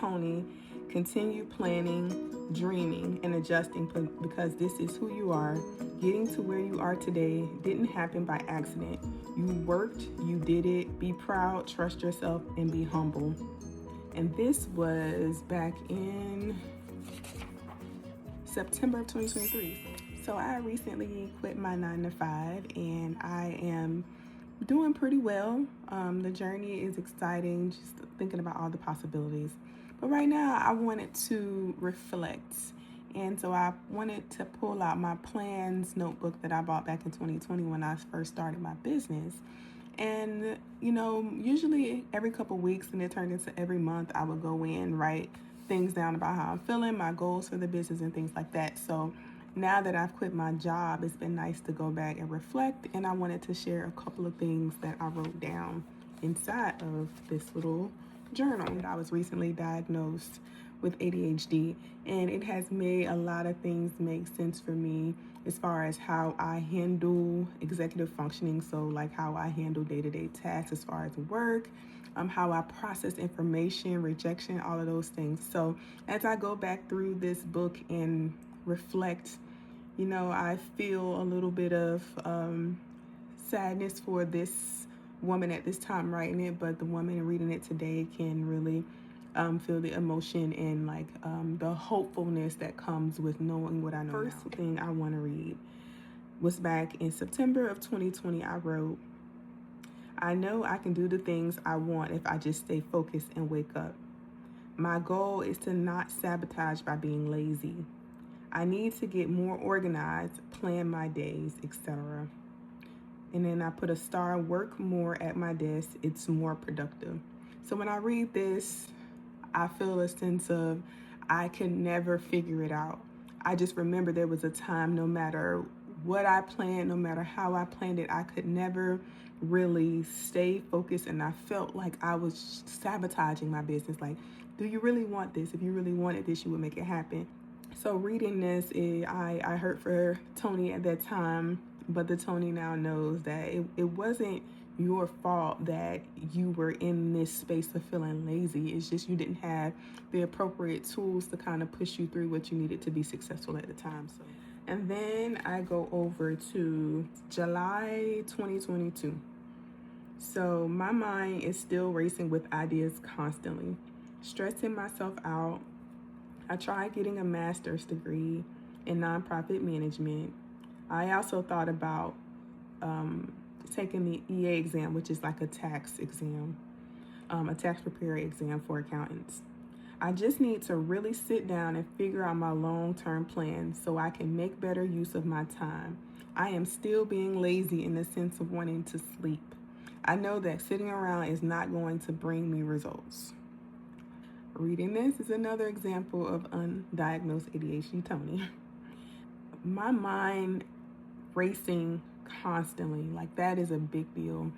Tony. Continue planning, dreaming, and adjusting because this is who you are. Getting to where you are today didn't happen by accident. You worked, you did it. Be proud, trust yourself, and be humble. And this was back in September of 2023. So I recently quit my 9 to 5 and I am doing pretty well. The journey is exciting, just thinking about all the possibilities. But right now I wanted to reflect. And so I wanted to pull out my plans notebook that I bought back in 2020 when I first started my business. And, usually every couple weeks, and it turned into every month, I would go in, write things down about how I'm feeling, my goals for the business, and things like that. So now that I've quit my job, it's been nice to go back and reflect. And I wanted to share a couple of things that I wrote down inside of this little journal. I was recently diagnosed with ADHD, and it has made a lot of things make sense for me as far as how I handle executive functioning. So like how I handle day-to-day tasks as far as work, how I process information, rejection, all of those things. So as I go back through this book and reflect, I feel a little bit of sadness for this woman at this time writing it, but the woman reading it today can really feel the emotion and the hopefulness that comes with knowing what I know. First thing I want to read was back in September of 2020. I wrote, I know I can do the things I want if I just stay focused and wake up. My goal is to not sabotage by being lazy. I need to get more organized, plan my days, etc. And then I put a star, work more at my desk, it's more productive. So when I read this, I feel a sense of I could never figure it out. I just remember there was a time, no matter what I planned, no matter how I planned it, I could never really stay focused, and I felt like I was sabotaging my business. Like, do you really want this? If you really wanted this, you would make it happen. So reading this, I hurt for Tony at that time, but the Tony now knows that it wasn't your fault that you were in this space of feeling lazy. It's just you didn't have the appropriate tools to kind of push you through what you needed to be successful at the time. So, and then I go over to July 2022. So my mind is still racing with ideas constantly, stressing myself out. I tried getting a master's degree in nonprofit management. I also thought about taking the EA exam, which is like a tax exam, a tax preparer exam for accountants. I just need to really sit down and figure out my long-term plan so I can make better use of my time. I am still being lazy in the sense of wanting to sleep. I know that sitting around is not going to bring me results. Reading this is another example of undiagnosed ADHD Tony. My mind racing constantly, like that is a big deal.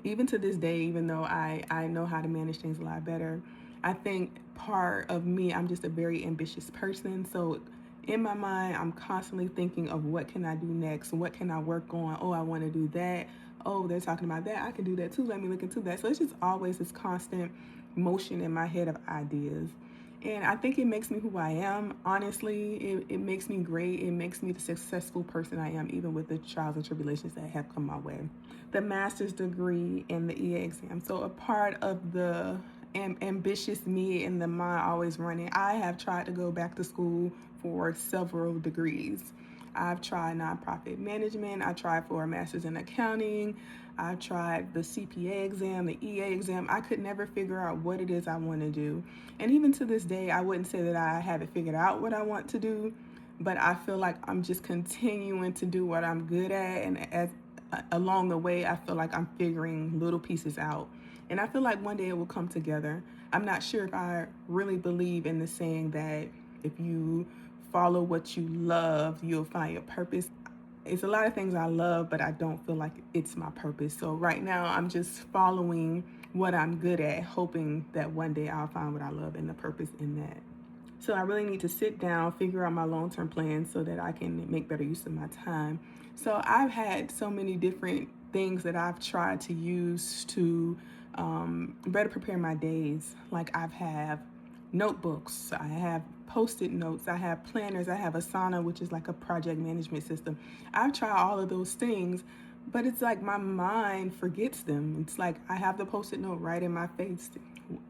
Even to this day, even though I know how to manage things a lot better, I think part of me, I'm just a very ambitious person. So in my mind, I'm constantly thinking of what can I do next? What can I work on? Oh, I want to do that. Oh, they're talking about that. I can do that too. Let me look into that. So it's just always this constant motion in my head of ideas. And I think it makes me who I am. Honestly, it makes me great. It makes me the successful person I am, even with the trials and tribulations that have come my way. The master's degree and the EA exam. So a part of the ambitious me and the mind always running, I have tried to go back to school for several degrees. I've tried nonprofit management. I tried for a master's in accounting. I tried the CPA exam, the EA exam. I could never figure out what it is I want to do. And even to this day, I wouldn't say that I haven't figured out what I want to do, but I feel like I'm just continuing to do what I'm good at. And along the way, I feel like I'm figuring little pieces out. And I feel like one day it will come together. I'm not sure if I really believe in the saying that if you follow what you love, you'll find your purpose. It's a lot of things I love, but I don't feel like it's my purpose. So right now I'm just following what I'm good at, hoping that one day I'll find what I love and the purpose in that. So I really need to sit down, figure out my long-term plan so that I can make better use of my time. So I've had so many different things that I've tried to use to better prepare my days. Like I've had notebooks, I have post-it notes, I have planners, I have Asana, which is like a project management system. I've tried all of those things, but it's like my mind forgets them. It's like I have the post-it note right in my face,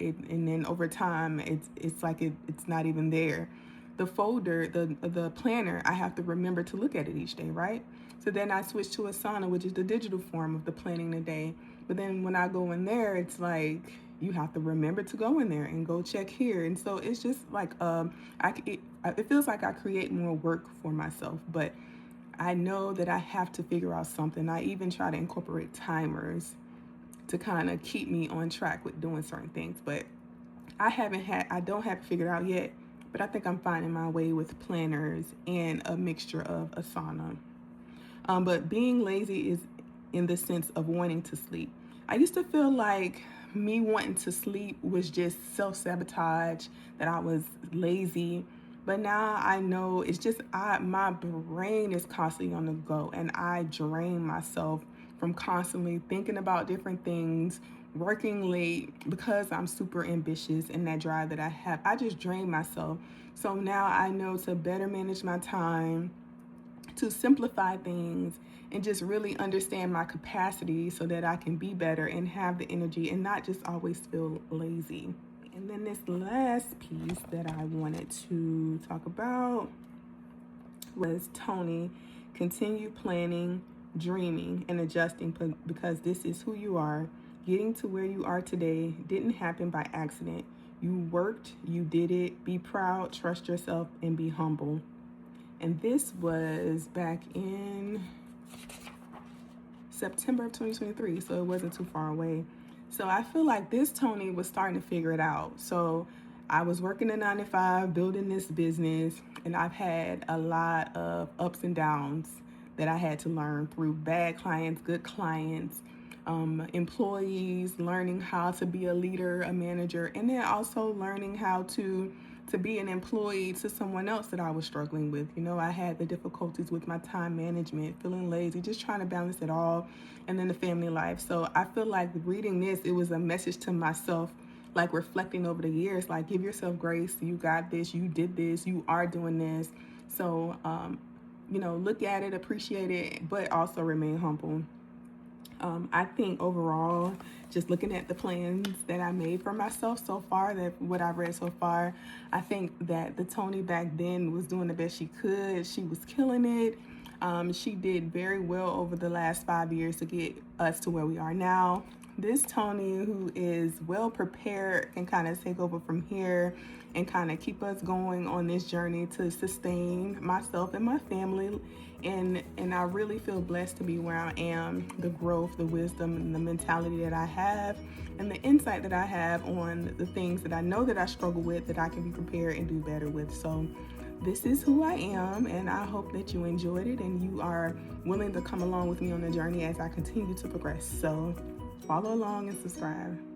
and then over time, it's like it's not even there. The folder, the planner, I have to remember to look at it each day, right? So then I switch to Asana, which is the digital form of the planning the day. But then when I go in there, it's like you have to remember to go in there and go check here. And so it's just like it feels like I create more work for myself, but I know that I have to figure out something. I even try to incorporate timers to kind of keep me on track with doing certain things, but I don't have it figured out yet, but I think I'm finding my way with planners and a mixture of Asana. But being lazy is in the sense of wanting to sleep. I used to feel like me wanting to sleep was just self-sabotage, that I was lazy. But now I know it's just my brain is constantly on the go, and I drain myself from constantly thinking about different things, working late because I'm super ambitious and that drive that I have. I just drain myself. So now I know to better manage my time, to simplify things, and just really understand my capacity so that I can be better and have the energy and not just always feel lazy. And then this last piece that I wanted to talk about was Tony, continue planning, dreaming, and adjusting because this is who you are. Getting to where you are today didn't happen by accident. You worked, you did it. Be proud, trust yourself, and be humble. And this was back in September of 2023, so it wasn't too far away. So I feel like this Tony was starting to figure it out. So I was working a 9 to 5, building this business, and I've had a lot of ups and downs that I had to learn through bad clients, good clients, employees, learning how to be a leader, a manager, and then also learning how to be an employee to someone else that I was struggling with. You know, I had the difficulties with my time management, feeling lazy, just trying to balance it all, and then the family life. So I feel like reading this, it was a message to myself, like reflecting over the years, like give yourself grace. You got this, you did this, you are doing this. So, look at it, appreciate it, but also remain humble. I think overall, just looking at the plans that I made for myself so far, that what I've read so far, I think that the Tony back then was doing the best she could. She was killing it. She did very well over the last 5 years to get us to where we are now. This Tony, who is well prepared, can kind of take over from here and kind of keep us going on this journey to sustain myself and my family. And I really feel blessed to be where I am, the growth, the wisdom, and the mentality that I have, and the insight that I have on the things that I know that I struggle with, that I can be prepared and do better with. So this is who I am, and I hope that you enjoyed it and you are willing to come along with me on the journey as I continue to progress. So follow along and subscribe.